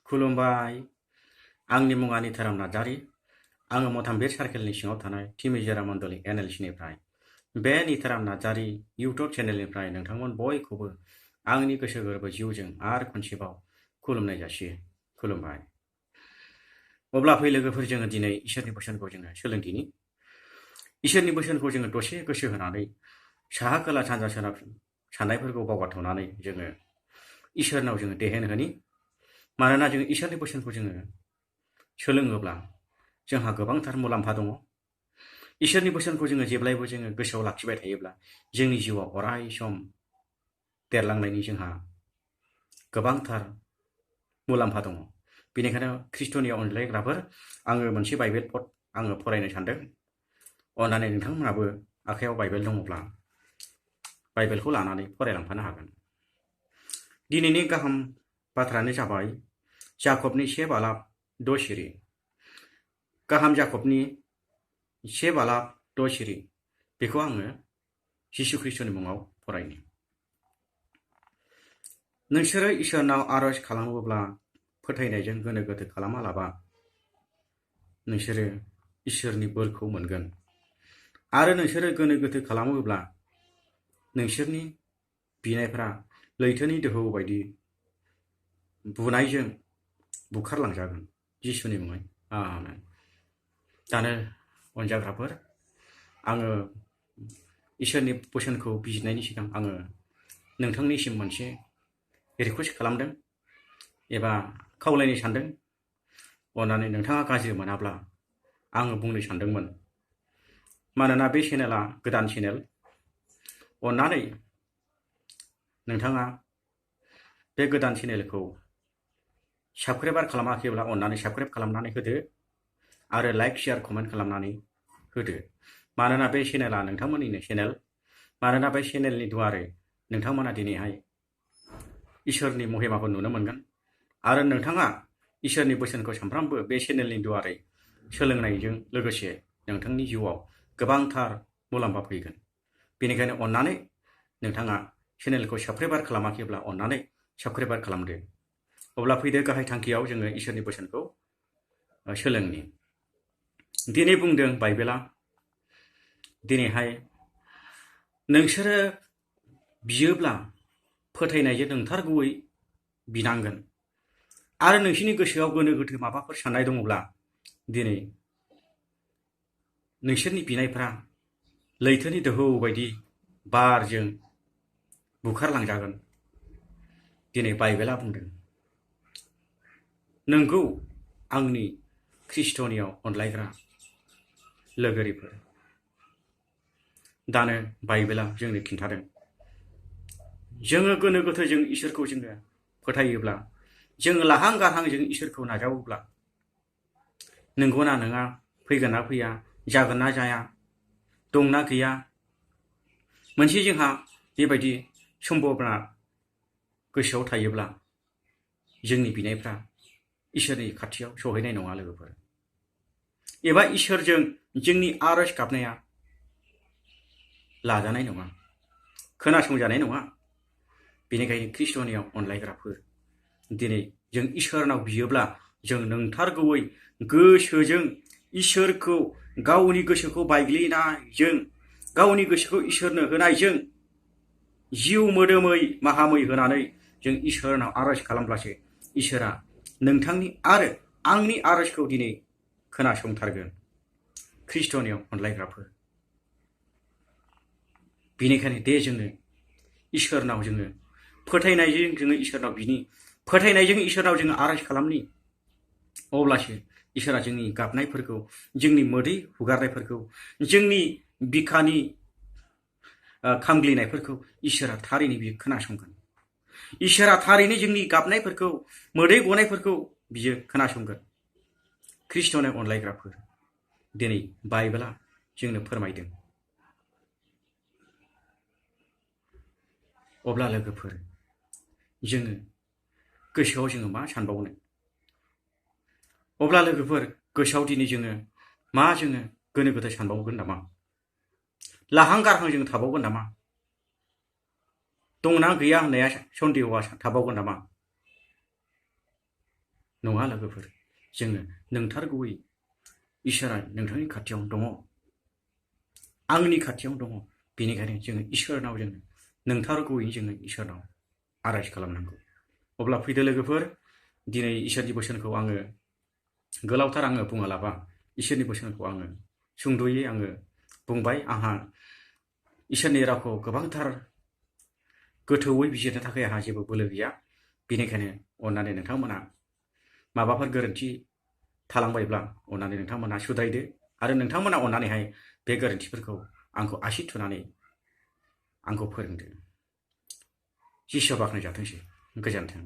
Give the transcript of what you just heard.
खुलुमबाय। आंनि मुङा निथाराम नार्जारी। आङो मथामबिर सार्केलनि सिङाव थानाय थिमिजिरा मण्डली NLC-निफ्राय बे निथाराम नार्जारी इउटुब चेनेलनिफ्राय नोंथांमोन बयखौबो आंनि गोसो गोरबो जिउजों आरो खनसेबाव खुलुमनाय जासियो। खुलुमबाय। अब्ला फै लोगोफोर, जोङो दिनै इसोरनि बोसोनखौ जोङो सोलोंदिनि। इसोरनि बोसोनखौ जोङो दसे गोसो होनानै साहा खोला सानजा सोनाब साननायफोरखौ बावगारथ'नानै जोङो इसोरनाव जोङो देहेन होनि। मानोना जोङो इसोरनि बोसोनखौ जोङो सोलोङोब्ला जोंहा गोबांथार मुलाम्फा दङ। इसोरनि बोसोनखौ जोङो जेब्लायबो जोङो गोसोआव लाखिबाय थायोब्ला जोंनि जिउआव अराय सम देरलांनायनि जोंहा गोबांथार मुलाम्फा दङ। बेनिखायनो ख्रिस्ट'नि अनज्लायग्राफोर, आङो मोनसे बाइबेल पद आङो फरायनो सानदों। अन्नानै नोंथांमोनाबो आखायाव बाइबेल दङब्ला बाइबेलखौ लानानै फरायलांफानो हागोन। दिनैनि गाहाम बाथ्रायानो जाबाय जाकबनि 1 बालाब 6 सिरि। गाहाम जाकबनि 1 बालाब 6 सिरि, बेखौ आङो जिसु ख्रिस्ट'नि मुङाव फरायनि। नोंसोरो इसोरनाव आरज खालामोब्ला फोथायनायजों गोनो गोथो खालामालाबा नोंसोरो इसोरनि बोरखौ मोनगोन। आरो नोंसोरो गोनो गोथो खालामोब्ला नोंसोरनि बिनायफोरा लैथोनि दोहौ बायदि बुनायजों बुखारलांजागोन। जिसुनि मुङै आमेन। दानो अनजाग्राफोर, आङो इसोरनि बोसोनखौ बिजिरनायनि सिगां आङो नोंथांनिसिम मोनसे रिकुवेस्ट खालामदों एबा खावलायनो सानदों। अन्नानै नोंथाङा गाज्रि मोनाब्ला आङो बुंनो सानदोंमोन। मानोना बे चेनेला गोदान चेनेल। अन्नानै नोंथाङा बे गोदान चेनेलखौ साबस्क्राइबार खालामाखैब्ला अन्नानै साबस्क्राइब खालामनानै होदो आरो लाइक शेयार कमेन्ट खालामनानै होदो। मानोना बे चेनेला नोंथांमोननिनो चेनेल। मानोना बे चेनेलनि दुवारै नोंथांमोना दिनैहाय इसोरनि महिमाखौ नुनो मोनगोन। आरो नोंथाङा इसोरनि बोसोनखौ सानफ्रामबो बे चेनेलनि दुवारै सोलोंनायजों लोगोसे नोंथांनि जिउआव गोबांथार मुलाम्फा फैगोन। बेनिखायनो अन्नानै नोंथाङा चेनेलखौ साबस्क्राइबार खालामाखैब्ला अन्नानै साबस्क्राइबार खालामदो। अब्ला फैदो गाहाय थांखियाव जोङो इसोरनि बोसोनखौ सोलोंनि। दिनै बुंदों बाइबेला, दिनैहाय नोंसोरो बियोब्ला फोथायनायजों नोंथारगौयै बिनांगोन। आरो नोंसिनि गोसोआव गोनो गोथो माबाफोर साननाय दङब्ला दिनै नोंसोरनि बिनायफ्रा लैथोनि दोहौ बायदि बारजों बुखारलांजागोन। दिनै बाइबेला बुंदों। नोंगौ आंनि ख्रिस्ट'नियाव अनलायग्रा लोगोरिफोर, दानो बाइबेला जोंनो खिन्थादों जोङो गोनो गोथो जों इसोरखौ जोङो फोथायोब्ला, जोङो लाहां गारहां जों इसोरखौ नाजावोब्ला नंगौना नङा, फैगोन ना फैया, जागोन ना जाया, दंना गैया, मोनसे जोंहा बेबायदि सम्भावना गोसोआव थायोब्ला जोंनि बिनायफ्रा इसोरनि खाथियाव सहैनाय नङा लोगोफोर। एबा इसोरजों जोंनि आरज गाबनाया लाजानाय नङा, खोनासंजानाय नङा। बेनिखायनो ख्रिस्ट'नियाव अनलायग्राफोर, दिनै जों इसोरनाव बियोब्ला जों नोंथारगौयै गोसोजों इसोरखौ गावनि गोसोखौ बायग्लिनायजों, गावनि गोसोखौ इसोरनो होनायजों जिउ मोदोमै माहामै होनानै जों इसोरनाव आरज खालामब्लासो इसोरा नोंथांनि आरो आंनि आरजखौ दिनै खोनासंथारगोन। ख्रिस्ट'नियाव अनलायग्राफोर, बेनिखायनो दे जोङो इसोरनाव जोङो फोथायनायजों जोङो इसोरनाव बिनि, फोथायनायजों इसोरनाव जोङो आरज खालामनि। अब्लासो इसोरा जोंनि गाबनायफोरखौ, जोंनि मोदै हुगारनायफोरखौ, जोंनि बिखानि खामग्लिनायफोरखौ इसोरा थारैनो बियो खोनासंगोन। इसोरा थारैनो जोंनि गाबनायफोरखौ, मोदै गनायफोरखौ बियो खोनासंगोन। ख्रिस्ट'नि अनलायग्राफोर, दिनै बाइबेला जोंनो फोरमायदों। अब्ला लोगोफोर, जोङो गोसोआव जोङो मा सानबावनो? अब्ला लोगोफोर, गोसोआव दिनै जोङो मा जोङो गोनो गोथो सानबावगोन नामा? लाहां गारहां जों थाबावगोन नामा? दंना गैया होननाया सन्देहआ थाबावगोन नामा? नङा लोगोफोर, जोङो नंथारगौयै इसोरा नोंथांनि खाथियाव दङ, आंनि खाथियाव दङ। बेनिखायनो जोङो इसोरनाव जोङो नंथारगौयै जोङो इसोरनाव आर'ज खालामनांगौ। अब्ला फैदो लोगोफोर, दिनै इसोरनि बोसोनखौ आङो गोलावथार बुङालाबा इसोरनि बोसोनखौ आङो सुंद'यै बुंबाय। आंहा इसोरनि रावखौ गोबांथार गोथौयै बिजिरनो थाखाय आंहा जेबो बोलो गैया। बेनिखायनो अननानै नोंथांमोना माबाफोर गोरोन्थि थालांबायब्ला अननानै नोंथांमोना सुद्रायदो आरो नोंथांमोना अननानैहाय बे गोरोन्थिफोरखौ आंखौ आसि थुनानै आंखौ फोरोंदो। जिसुआ बाख्नायजाथोंसै। गोजोन्थों।